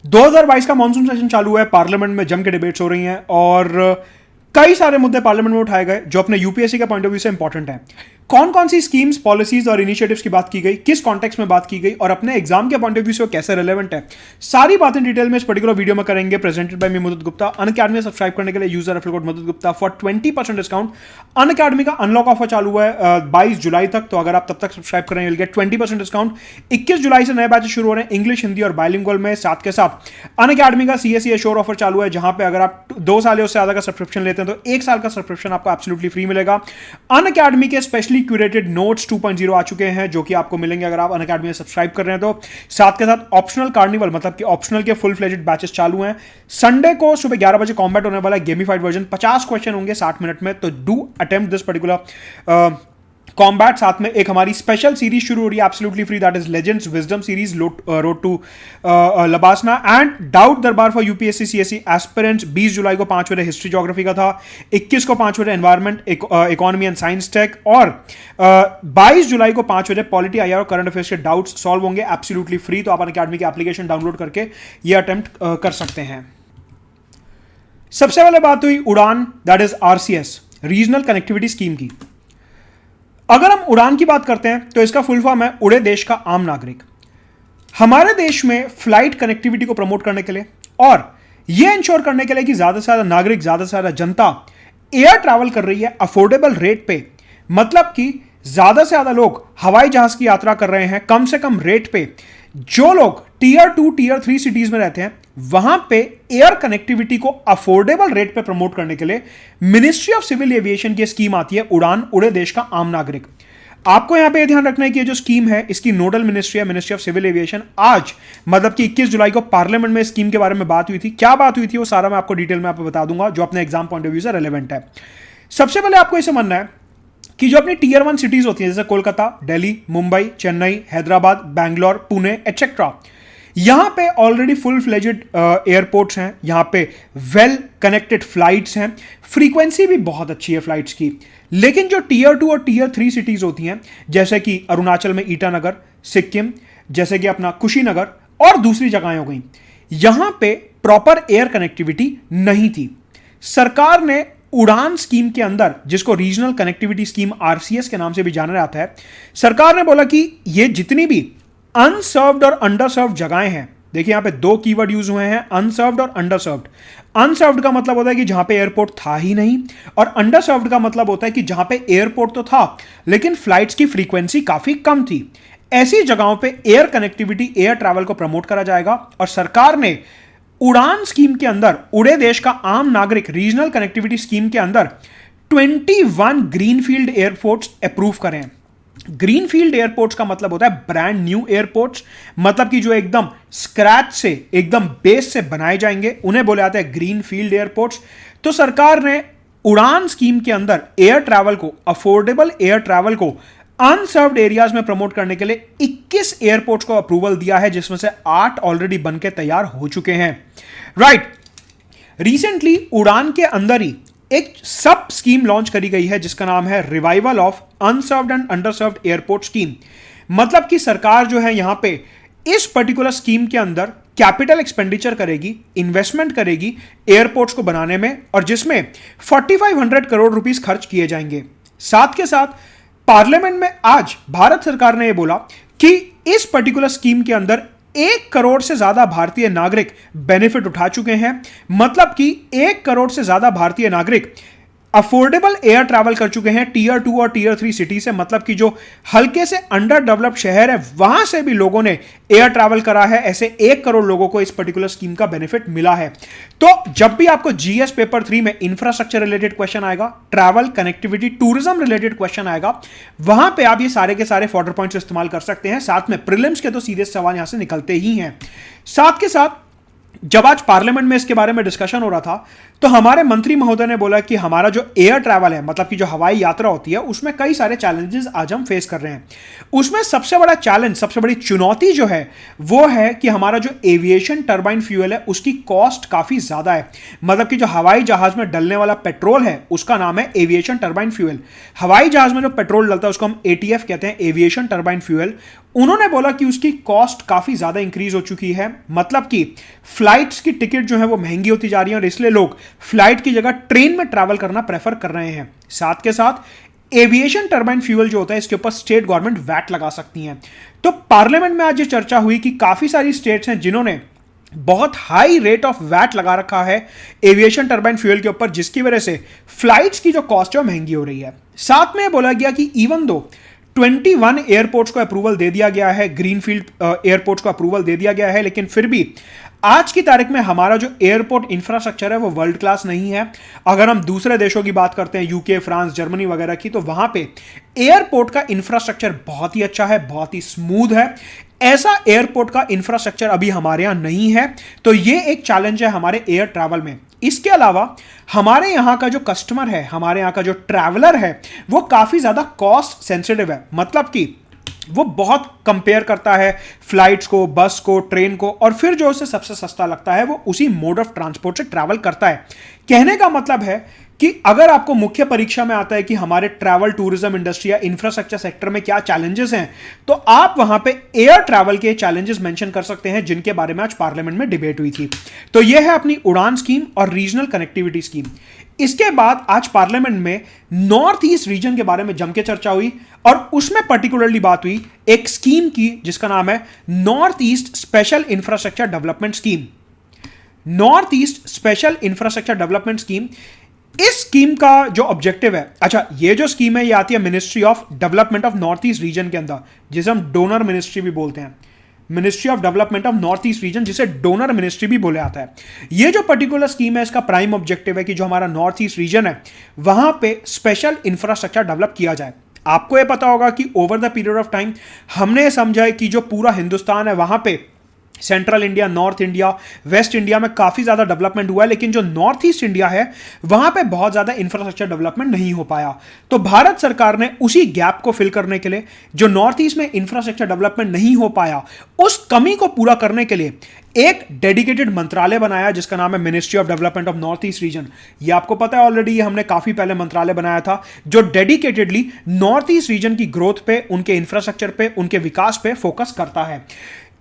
2022 का monsoon session चालू हुआ है, पार्लियामेंट में जम के डिबेट्स हो रही हैं और कई सारे मुद्दे पार्लियामेंट में उठाए गए जो अपने यूपीएससी के पॉइंट ऑफ व्यू से इंपॉर्टेंट हैं। कौन कौन सी स्कीम्स, पॉलिसीज और इनिशिएटिव्स की बात की गई, किस कॉन्टेक्स्ट में बात की गई और अपने एग्जाम के पॉइंट ऑफ व्यू से कैसे रिलेवेंट है, सारी बातें डिटेल में इस पर्टिकुलर वीडियो में करेंगे। प्रेजेंटेड बाय मी मुदत गुप्ता। अनअकैडमी सब्सक्राइब करने के लिए यूजर रेफरल कोड मुदत गुप्ता फॉर 20% डिस्काउंट। अनअकैडमी का अनलॉक ऑफर चालू हुआ है 22 जुलाई तक, तो अगर आप तब तक सब्सक्राइब करें विल गेट 20% डिस्काउंट। 21 जुलाई से नए बैचेस शुरू हो रहे हैं इंग्लिश, हिंदी और बाइलिंगुअल में। साथ के साथ अनअकैडमी का सीएसई एश्योर ऑफर चालू है, जहां पे अगर आप 2 साल या उससे ज्यादा का सब्सक्रिप्शन लेते हैं तो 1 साल का सब्सक्रिप्शन आपको एब्सोल्युटली फ्री मिलेगा। अनअकैडमी के स्पेशली क्यूरेटेड नोट्स 2.0 आ चुके हैं जो कि आपको मिलेंगे अगर आप अनअकैडमी में सब्सक्राइब कर रहे हैं तो। साथ के साथ ऑप्शनल कार्निवल, मतलब कि ऑप्शनल के फुल फ्लेजेड बैचेस चालू हैं। संडे को सुबह 11 बजे कॉम्बैट होने वाला है, गेमिफाइड वर्जन। 50 क्वेश्चन होंगे 60 मिनट में, तो do attempt this particular combat. साथ में एक हमारी स्पेशल सीरीज शुरू हो रही है absolutely free, that is legends wisdom series, road to LBSNAA and doubt Darbar for UPSC CSE aspirants. 20 जुलाई को 5 बजे हिस्ट्री ज्योग्राफी का था, 21 को 5 बजे environment, economy and science tech, और 22 जुलाई को 5 बजे पॉलिटी आईआर और करंट अफेयर्स के डाउट्स सॉल्व होंगे एब्सोल्युटली फ्री। तो आप अनअकैडमी की एप्लीकेशन डाउनलोड करके ये अटेम्प्ट कर सकते हैं। सबसे पहले बात हुई उड़ान, that is RCS, regional connectivity scheme की। अगर हम उड़ान की बात करते हैं तो इसका फुल फॉर्म है उड़े देश का आम नागरिक। हमारे देश में फ्लाइट कनेक्टिविटी को प्रमोट करने के लिए और यह इंश्योर करने के लिए कि ज्यादा से ज्यादा नागरिक, ज्यादा से ज्यादा जनता एयर ट्रैवल कर रही है अफोर्डेबल रेट पे, मतलब कि ज्यादा से ज्यादा लोग हवाई जहाज की यात्रा कर रहे हैं कम से कम रेट पे। जो लोग टीयर 2, टीयर 3 सिटीज में रहते हैं वहां पे एयर कनेक्टिविटी को अफोर्डेबल रेट पे प्रमोट करने के लिए मिनिस्ट्री ऑफ सिविल एविएशन की स्कीम आती है उड़ान, उड़े देश का आम नागरिक। आपको यहां पे ध्यान रखना है कि ये जो स्कीम है इसकी नोडल मिनिस्ट्री है मिनिस्ट्री ऑफ सिविल एविएशन। आज मतलब कि 21 जुलाई को पार्लियामेंट में स्कीम के बारे में बात हुई थी। क्या बात हुई थी वो सारा मैं आपको डिटेल में आपको बता दूंगा जो अपने एग्जाम पॉइंट ऑफ व्यू से रेलेवेंट है। सबसे पहले आपको इसे मानना है कि जो अपनी टीयर 1 सिटीज होती हैं जैसे कोलकाता, दिल्ली, मुंबई, चेन्नई, हैदराबाद, बैंगलोर, पुणे एटसेट्रा, यहां पे ऑलरेडी फुल फ्लेजेड एयरपोर्ट्स हैं, यहां पे वेल कनेक्टेड फ्लाइट्स हैं, फ्रीक्वेंसी भी बहुत अच्छी है फ्लाइट्स की। लेकिन जो टीयर 2 और टीयर 3 सिटीज होती हैं जैसे कि अरुणाचल में ईटानगर, सिक्किम, जैसे कि अपना कुशीनगर और दूसरी जगहें हो गई, यहां पे प्रॉपर एयर कनेक्टिविटी नहीं थी। सरकार ने उड़ान स्कीम के अंदर, जिसको रीजनल कनेक्टिविटी स्कीम आरसीएस के नाम से भी जाना जाता है, सरकार ने बोला कि ये जितनी भी अनसर्व्ड और अंडरसर्व्ड जगहें हैं, देखिए यहां पे 2 कीवर्ड यूज हुए हैं, अनसर्व्ड और अंडरसर्व्ड। अनसर्व्ड का मतलब होता है कि जहां पे एयरपोर्ट था ही नहीं, और अंडरसर्व्ड का मतलब होता है कि जहां पे एयरपोर्ट तो था लेकिन फ्लाइट्स की फ्रीक्वेंसी काफी कम थी। ऐसी जगहों पे एयर कनेक्टिविटी, एयर ट्रैवल को प्रमोट करा जाएगा। और सरकार ने उड़ान स्कीम के अंदर, उड़े देश का आम नागरिक रीजनल कनेक्टिविटी स्कीम के अंदर 21 ग्रीनफील्ड एयरपोर्ट्स अप्रूव करें। ग्रीनफील्ड एयरपोर्ट्स का मतलब होता है ब्रांड न्यू एयरपोर्ट्स, मतलब कि जो एकदम स्क्रैच से, एकदम बेस से बनाए जाएंगे, उन्हें बोले जाते हैं ग्रीनफील्ड एयरपोर्ट्स। तो सरकार ने उड़ान स्कीम के अंदर एयर ट्रैवल को, अफोर्डेबल एयर ट्रैवल को अनसर्व्ड एरियाज में प्रमोट करने के लिए 21 एयरपोर्ट्स को अप्रूवल दिया है, जिसमें से 8 ऑलरेडी बनके तैयार हो चुके हैं। राइट, रिसेंटली उड़ान के अंदर ही एक सब स्कीम लॉन्च करी गई है जिसका नाम है revival of unserved and underserved airport scheme. मतलब कि सरकार जो है यहां पे इस पर्टिकुलर स्कीम के अंदर कैपिटल एक्सपेंडिचर करेगी, इन्वेस्टमेंट करेगी एयरपोर्ट्स को बनाने में, और जिसमें 4500 करोड़ रुपीस खर्च किए जाएंगे। साथ के साथ पार्लियामेंट में आज भारत सरकार ने यह बोला कि इस पर्टिकुलर स्कीम के अंदर 1 करोड़ से ज्यादा भारतीय नागरिक बेनिफिट उठा चुके हैं। मतलब कि 1 करोड़ से ज्यादा भारतीय नागरिक अफोर्डेबल एयर ट्रैवल कर चुके हैं टीयर 2 और टीयर 3 सिटी से। मतलब कि जो हल्के से अंडर डेवलप्ड शहर है वहां से भी लोगों ने एयर ट्रैवल करा है। ऐसे 1 करोड़ लोगों को इस पर्टिकुलर स्कीम का बेनिफिट मिला है। तो जब भी आपको जीएस पेपर 3 में इंफ्रास्ट्रक्चर रिलेटेड क्वेश्चन आएगा, travel, connectivity, tourism related question आएगा, वहां पे आप ये सारे के सारे फॉर्डर पॉइंट्स इस्तेमाल कर सकते हैं। साथ में प्रीलिम्स के तो सीधे सवाल यहां से निकलते ही हैं। साथ के साथ जब आज पार्लियामेंट में इसके बारे में डिस्कशन हो रहा था तो हमारे मंत्री महोदय ने बोला कि हमारा जो एयर ट्रैवल है, मतलब कि जो हवाई यात्रा होती है, उसमें कई सारे चैलेंजेस आज हम फेस कर रहे हैं। उसमें सबसे बड़ा चैलेंज, सबसे बड़ी चुनौती जो है वो है कि हमारा जो एविएशन टर्बाइन फ्यूल है उसकी कॉस्ट काफी ज्यादा है। मतलब कि जो हवाई जहाज में डलने वाला पेट्रोल है उसका नाम है एविएशन टर्बाइन फ्यूल। हवाई जहाज में जो पेट्रोल डलता है उसको हम एटीएफ कहते हैं, एविएशन टर्बाइन फ्यूल। उन्होंने बोला कि उसकी कॉस्ट काफी ज्यादा इंक्रीज हो चुकी है, मतलब कि फ्लाइट्स की टिकट जो है वो महंगी होती जा रही है और इसलिए लोग फ्लाइट की जगह ट्रेन में ट्रैवल करना प्रेफर कर रहे हैं। साथ के साथ एविएशन टर्बाइन फ्यूल जो होता है इसके ऊपर स्टेट गवर्नमेंट वैट लगा सकती हैं। तो पार्लियामेंट में आज ये चर्चा हुई कि काफी सारी स्टेट्स हैं जिन्होंने बहुत हाई रेट ऑफ वैट लगा रखा है एविएशन टर्बाइन फ्यूल के ऊपर, जिसकी वजह से फ्लाइट्स की जो कॉस्ट है वो महंगी हो रही है। साथ में बोला गया कि इवन दो 21 एयरपोर्ट्स को अप्रूवल दे दिया गया है, ग्रीनफील्ड एयरपोर्ट्स को अप्रूवल दे दिया गया है, लेकिन फिर भी आज की तारीख में हमारा जो एयरपोर्ट इंफ्रास्ट्रक्चर है वो वर्ल्ड क्लास नहीं है। अगर हम दूसरे देशों की बात करते हैं, यूके, फ्रांस, जर्मनी वगैरह की, तो वहां पे एयरपोर्ट का इंफ्रास्ट्रक्चर बहुत ही अच्छा है, बहुत ही स्मूथ है। ऐसा एयरपोर्ट का इंफ्रास्ट्रक्चर अभी हमारे यहां नहीं है, तो ये एक चैलेंज है हमारे एयर ट्रैवल में। इसके अलावा हमारे यहां का जो कस्टमर है, हमारे यहां का जो ट्रैवलर है, वो काफी ज्यादा कॉस्ट सेंसिटिव है, मतलब कि वो बहुत कंपेयर करता है फ्लाइट्स को, बस को, ट्रेन को, और फिर जो उसे सबसे सस्ता लगता है वो उसी मोड ऑफ ट्रांसपोर्ट से ट्रैवल करता है। कहने का मतलब है कि अगर आपको मुख्य परीक्षा में आता है कि हमारे ट्रैवल टूरिज्म इंडस्ट्री या इंफ्रास्ट्रक्चर सेक्टर में क्या चैलेंजेस हैं, तो आप वहां पे एयर ट्रैवल के चैलेंजेस मेंशन कर सकते हैं, जिनके बारे में आज पार्लियामेंट में डिबेट हुई थी। तो यह है अपनी उड़ान स्कीम और रीजनल कनेक्टिविटी स्कीम। इसके बाद आज पार्लियामेंट में नॉर्थ ईस्ट रीजन के बारे में जम के चर्चा हुई और उसमें पर्टिकुलरली बात हुई एक स्कीम की जिसका नाम है north east special infrastructure development scheme. North east special infrastructure development scheme, इस स्कीम का जो ऑब्जेक्टिव है, अच्छा ये जो स्कीम है ये आती है ministry of development of north east region के अंदर, जिसे हम डोनर मिनिस्ट्री भी बोलते हैं, ministry of development of north east region, जिसे डोनर मिनिस्ट्री भी बोला जाता है। ये जो पर्टिकुलर स्कीम है इसका प्राइम ऑब्जेक्टिव है कि जो हमारा नॉर्थ ईस्ट रीजन है वहां पे स्पेशल इंफ्रास्ट्रक्चर डेवलप किया जाए। आपको यह पता होगा कि over the period of time हमने समझा है कि जो पूरा हिंदुस्तान है वहां पे central India, north India, waste India में काफी ज्यादा डेवलपमेंट हुआ है, लेकिन जो नॉर्थ ईस्ट इंडिया है वहां पे बहुत ज्यादा इंफ्रास्ट्रक्चर डेवलपमेंट नहीं हो पाया। तो भारत सरकार ने उसी गैप को फिल करने के लिए, जो नॉर्थ ईस्ट में इंफ्रास्ट्रक्चर डेवलपमेंट नहीं हो पाया, उस कमी को पूरा करने के लिए एक डेडिकेटेड मंत्रालय बनाया जिसका नाम है ministry of development of north east region. ये आपको पता है ऑलरेडी, ये हमने काफी पहले मंत्रालय बनाया था जो डेडिकेटेडली नॉर्थ ईस्ट रीजन की ग्रोथ पे, उनके इंफ्रास्ट्रक्चर पे, उनके विकास पे फोकस करता है।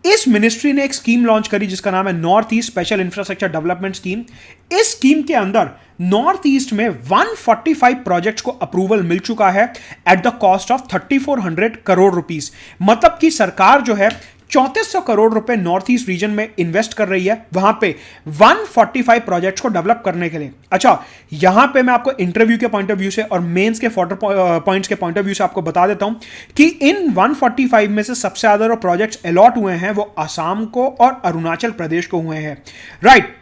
इस मिनिस्ट्री ने एक स्कीम लॉन्च करी जिसका नाम है north east special infrastructure development scheme. इस स्कीम के अंदर नॉर्थ ईस्ट में 145 प्रोजेक्ट्स को अप्रूवल मिल चुका है at the cost of 3400 crore rupees. मतलब कि सरकार जो है 3400 करोड़ रुपए नॉर्थ ईस्ट रीजन में इन्वेस्ट कर रही है वहां पे 145 प्रोजेक्ट्स को डेवलप करने के लिए। अच्छा, यहां पे मैं आपको इंटरव्यू के पॉइंट ऑफ व्यू से और मेंस के पॉइंट्स के पॉइंट ऑफ व्यू से आपको बता देता हूं कि इन 145 में से सबसे ज्यादा जो प्रोजेक्ट्स अलॉट हुए हैं वो असम को और अरुणाचल प्रदेश को हुए हैं। राइट,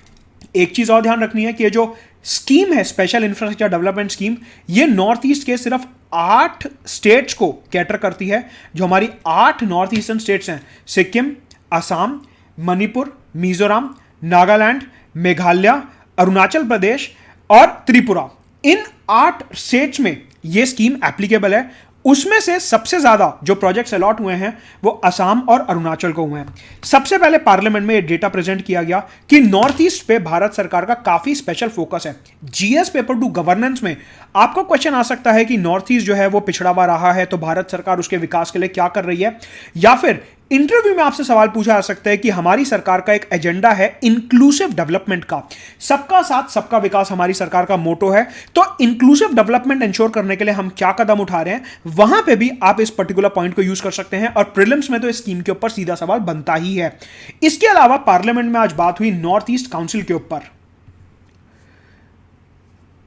एक चीज और ध्यान रखनी है कि ये जो स्कीम है स्पेशल इंफ्रास्ट्रक्चर डेवलपमेंट स्कीम, ये नॉर्थ ईस्ट के सिर्फ 8 स्टेट्स को कैटर करती है, जो हमारी 8 नॉर्थ ईस्टर्न स्टेट्स हैं, सिक्किम, असम, मणिपुर, मिजोरम, नागालैंड, मेघालय, अरुणाचल प्रदेश और त्रिपुरा। इन 8 स्टेट्स में यह स्कीम एप्लीकेबल है। उसमें से सबसे ज्यादा जो प्रोजेक्ट्स अलॉट हुए हैं वो असम और अरुणाचल को हुए हैं। सबसे पहले पार्लियामेंट में ये डेटा प्रेजेंट किया गया कि नॉर्थ ईस्ट पे भारत सरकार का काफी स्पेशल फोकस है। जीएस पेपर 2 गवर्नेंस में आपको क्वेश्चन आ सकता है कि नॉर्थ ईस्ट जो है वो पिछड़ा हुआ रहा है, तो भारत सरकार उसके विकास के लिए क्या कर रही है, या फिर इंटरव्यू में आपसे सवाल पूछा जा सकता है कि हमारी सरकार का एक एजेंडा है इंक्लूसिव डेवलपमेंट का, सबका साथ सबका विकास हमारी सरकार का मोटो है। तो इंक्लूसिव डेवलपमेंट इंश्योर करने के लिए हम क्या कदम उठा रहे हैं, वहां पे भी आप इस पर्टिकुलर पॉइंट को यूज कर सकते हैं और प्रीलिम्स में तो इस स्कीम के ऊपर सीधा सवाल बनता ही है। इसके अलावा पार्लियामेंट में आज बात हुई नॉर्थ ईस्ट काउंसिल के ऊपर।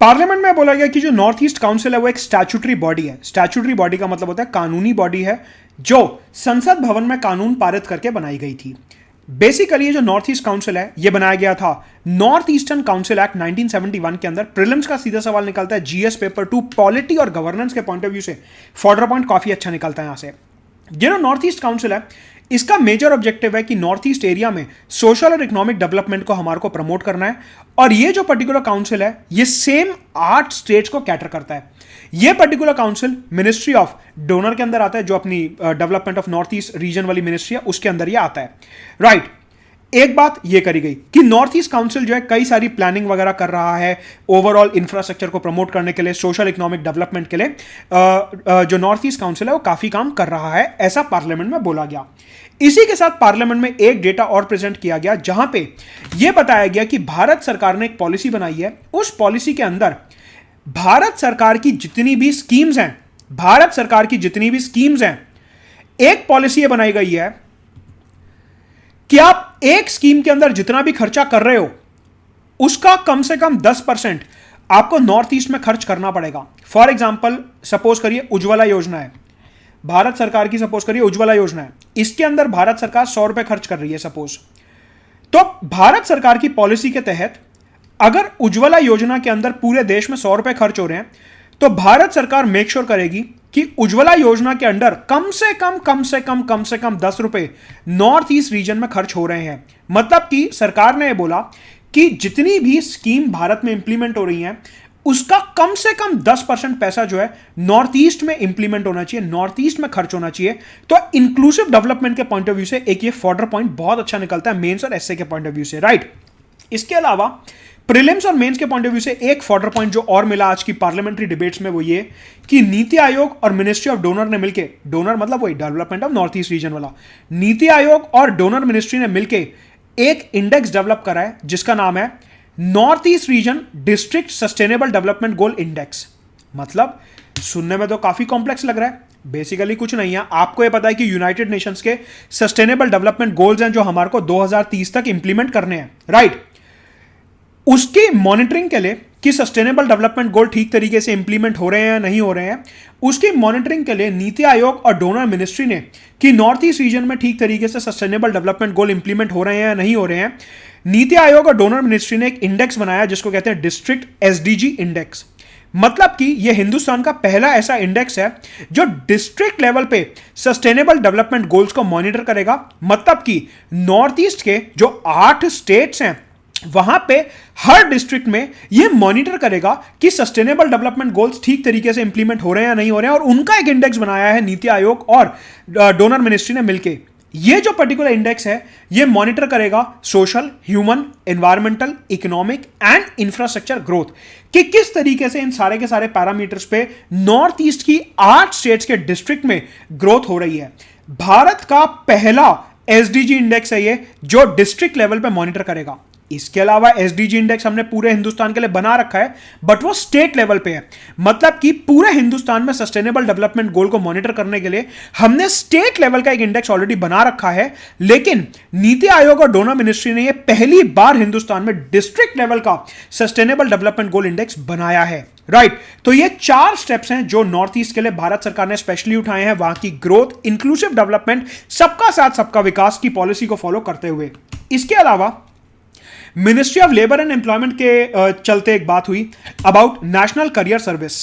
पार्लियामेंट में बोला गया कि जो नॉर्थ ईस्ट काउंसिल है वो एक स्टैट्यूटरी बॉडी है। स्टैट्यूटरी बॉडी का मतलब होता है कानूनी बॉडी है, जो संसद भवन में कानून पारित करके बनाई गई थी। बेसिकली ये जो नॉर्थ ईस्ट काउंसिल है ये बनाया गया था नॉर्थ ईस्टर्न काउंसिल एक्ट 1971 के अंदर। प्रीलिम्स का सीधा सवाल निकलता है जीएस पेपर 2 पॉलिटी और गवर्नेंस के पॉइंट ऑफ व्यू से, फॉर्डर पॉइंट काफी अच्छा निकलता है यहां से। ये जो नॉर्थ ईस्ट काउंसिल है इसका मेजर ऑब्जेक्टिव है कि नॉर्थ ईस्ट एरिया में सोशल और इकोनॉमिक डेवलपमेंट को हमारे को प्रमोट करना है। और ये जो पर्टिकुलर काउंसिल है ये सेम 8 स्टेट्स को कैटर करता है। ये particular council ministry of donor के अंदर आता है, जो अपनी development of north east region वाली मिनिस्ट्री है उसके अंदर ये आता है। राइट, एक बात यह करी गई कि नॉर्थ ईस्ट काउंसिल जो है कई सारी प्लानिंग वगैरह कर रहा है ओवरऑल इंफ्रास्ट्रक्चर को प्रमोट करने के लिए, सोशल इकोनॉमिक डेवलपमेंट के लिए। जो नॉर्थ ईस्ट काउंसिल है वो काफी काम कर रहा है, ऐसा पार्लियामेंट में बोला गया। इसी के साथ पार्लियामेंट में एक डेटा और प्रेजेंट किया गया जहां पे यह बताया गया कि भारत सरकार ने एक पॉलिसी बनाई है। उस पॉलिसी के अंदर भारत सरकार की जितनी भी स्कीम्स हैं, एक पॉलिसी यह बनाई गई है कि आप एक स्कीम के अंदर जितना भी खर्चा कर रहे हो उसका कम से कम 10% आपको नॉर्थ ईस्ट में खर्च करना पड़ेगा। फॉर एग्जांपल सपोज करिए उज्ज्वला योजना है, भारत सरकार की सपोज करिए उज्ज्वला योजना है, इसके अंदर भारत सरकार 100 रुपए खर्च कर रही है सपोज। तो भारत सरकार की पॉलिसी के तहत अगर उज्ज्वला योजना के अंदर पूरे देश में 100 रुपए खर्च हो रहे हैं तो भारत सरकार मेक श्योर करेगी कि उज्ज्वला योजना के अंडर कम से कम 10 रुपए नॉर्थ ईस्ट रीजन में खर्च हो रहे हैं। मतलब कि सरकार ने यह बोला कि जितनी भी स्कीम भारत में इंप्लीमेंट हो रही हैं उसका कम से कम 10% पैसा जो है नॉर्थ ईस्ट में इंप्लीमेंट होना चाहिए, नॉर्थ ईस्ट में खर्च होना चाहिए। तो इंक्लूसिव डेवलपमेंट के पॉइंट ऑफ व्यू से एक ये फॉर्डर पॉइंट बहुत अच्छा निकलता है मेंस और एसए के पॉइंट ऑफ व्यू से, राइट। इसके अलावा प्रीलिम्स और मेंस के पॉइंट ऑफ व्यू से एक फॉर्डर पॉइंट जो और मिला आज की पार्लियामेंट्री डिबेट्स में वो ये कि नीति आयोग और मिनिस्ट्री ऑफ डोनर ने मिलकर, डोनर मतलब वही development of north east region वाला, नीति आयोग और डोनर मिनिस्ट्री ने मिलकर एक इंडेक्स डेवलप करा है जिसका नाम है north east region district sustainable development goal index. मतलब सुनने में तो काफी कॉम्प्लेक्स लग रहा है, बेसिकली कुछ नहीं है। आपको यह पता है कि यूनाइटेड नेशंस के सस्टेनेबल डेवलपमेंट गोल्स हैं जो हमारे को 2030 तक इंप्लीमेंट करने हैं, राइट। उसकी मॉनिटरिंग के लिए कि सस्टेनेबल डेवलपमेंट गोल ठीक तरीके से इंप्लीमेंट हो रहे हैं या नहीं हो रहे हैं, उसकी मॉनिटरिंग के लिए नीति आयोग और डोनर मिनिस्ट्री ने कि नॉर्थ ईस्ट रीजन में ठीक तरीके से सस्टेनेबल डेवलपमेंट गोल इंप्लीमेंट हो रहे हैं या नहीं हो रहे हैं, नीति आयोग और डोनर मिनिस्ट्री ने एक इंडेक्स बनाया जिसको कहते हैं डिस्ट्रिक्ट एसडीजी इंडेक्स। मतलब कि यह हिंदुस्तान का पहला ऐसा इंडेक्स है जो डिस्ट्रिक्ट लेवल पे सस्टेनेबल डेवलपमेंट गोल्स को मॉनिटर करेगा। मतलब कि नॉर्थ ईस्ट के जो 8 स्टेट्स हैं वहां पे हर डिस्ट्रिक्ट में यह मॉनिटर करेगा कि सस्टेनेबल डेवलपमेंट गोल्स ठीक तरीके से इंप्लीमेंट हो रहे हैं या नहीं हो रहे हैं, और उनका एक इंडेक्स बनाया है नीति आयोग और डोनर मिनिस्ट्री ने मिलकर। यह जो पर्टिकुलर इंडेक्स है यह मॉनिटर करेगा social, human, environmental, economic and infrastructure growth कि किस तरीके से इन सारे के सारे पैरामीटर्स पे नॉर्थ ईस्ट की 8 स्टेट्स के डिस्ट्रिक्ट में ग्रोथ हो रही है। भारत का पहला एसडीजी इंडेक्स है ये जो डिस्ट्रिक्ट लेवल पे मॉनिटर करेगा। इसके अलावा एसडीजी इंडेक्स हमने पूरे हिंदुस्तान के लिए बना रखा है बट वो स्टेट लेवल पे है। मतलब कि पूरे हिंदुस्तान में सस्टेनेबल डेवलपमेंट गोल को मॉनिटर करने के लिए हमने स्टेट लेवल का एक इंडेक्स ऑलरेडी बना रखा है, लेकिन नीति आयोग और डोनर मिनिस्ट्री ने ये पहली बार हिंदुस्तान में डिस्ट्रिक्ट लेवल का सस्टेनेबल डेवलपमेंट गोल इंडेक्स बनाया है, राइट। तो ये 4 स्टेप्स हैं जो नॉर्थ ईस्ट के लिए भारत सरकार ने स्पेशली उठाए हैं, वहां की ग्रोथ, इंक्लूसिव डेवलपमेंट, सबका साथ सबका विकास की पॉलिसी को फॉलो करते हुए। इसके अलावा ministry of labour and employment के चलते एक बात हुई about national career service.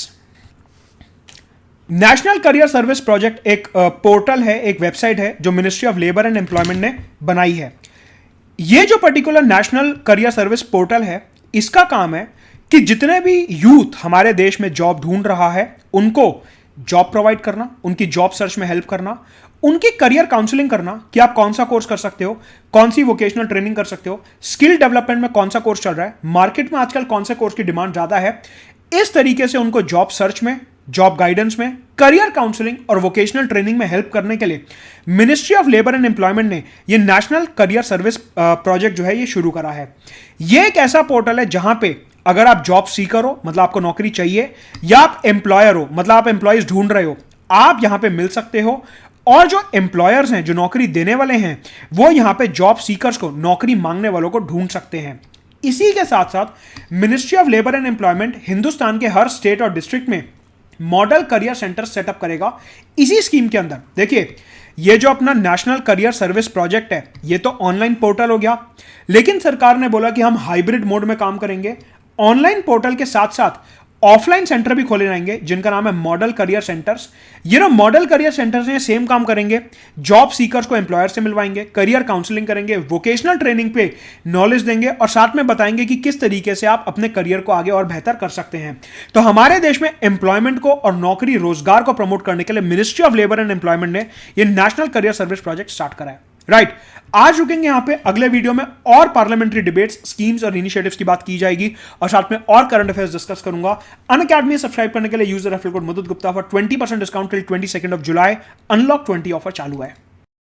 National career service project एक पोर्टल है, एक वेबसाइट है जो ministry of labour and employment ने बनाई है। यह जो particular national career service portal है, इसका काम है कि जितने भी यूथ हमारे देश में जॉब ढूंढ रहा है उनको जॉब प्रोवाइड करना, उनकी जॉब सर्च में हेल्प करना, उनकी करियर काउंसलिंग करना कि आप कौन सा कोर्स कर सकते हो, कौन सी वोकेशनल ट्रेनिंग कर सकते हो, स्किल डेवलपमेंट में कौन सा कोर्स चल रहा है, मार्केट में आजकल कौन से कोर्स की डिमांड ज्यादा है। इस तरीके से उनको जॉब सर्च में, जॉब गाइडेंस में, करियर काउंसलिंग और वोकेशनल ट्रेनिंग में हेल्प करने के लिए ministry of labour and employment ने यह नेशनल करियर सर्विस प्रोजेक्ट जो है ये शुरू करा है। यह एक ऐसा पोर्टल है जहां पे अगर आप जॉब सीकर हो, मतलब आपको नौकरी चाहिए, या आप एम्प्लॉयर हो, मतलब आप एम्प्लॉयज ढूंढ रहे हो, आप यहां पे मिल सकते हो। और जो एम्प्लॉयर्स हैं, जो नौकरी देने वाले हैं, वो यहां पे जॉब सीकर्स को, नौकरी मांगने वालों को ढूंढ सकते हैं। इसी के साथ साथ ministry of labour and employment Hindustan के हर स्टेट और डिस्ट्रिक्ट में मॉडल करियर सेंटर सेटअप करेगा इसी स्कीम के अंदर। देखिए, ये जो अपना नेशनल करियर सर्विस प्रोजेक्ट है, ये तो ऑनलाइन पोर्टल हो गया, लेकिन सरकार ने बोला कि हम हाइब्रिड मोड में काम करेंगे। ऑनलाइन पोर्टल के साथ साथ ऑफलाइन सेंटर भी खोले जाएंगे जिनका नाम है मॉडल करियर सेंटर्स। ये जो मॉडल करियर सेंटर्स हैं सेम काम करेंगे, जॉब सीकर्स को एम्प्लॉयर से मिलवाएंगे, करियर काउंसलिंग करेंगे, वोकेशनल ट्रेनिंग पे नॉलेज देंगे और साथ में बताएंगे कि किस तरीके से आप अपने करियर को आगे और बेहतर कर सकते हैं। तो हमारे देश में एम्प्लॉयमेंट को और नौकरी रोजगार को प्रमोट करने के लिए ministry of labour and employment ने यह national career service project start करा है, राइट। आज रुकेंगे यहां पे, अगले वीडियो में और पार्लियामेंट्री डिबेट्स, स्कीम्स और इनिशिएटिव्स की बात की जाएगी और साथ में और करंट अफेयर्स डिस्कस करूंगा। अनअकैडमी सब्सक्राइब करने के लिए यूजर रेफरल कोड मुदत Gupta for 20% discount till 22 July. Unlock 20 offer चालू है।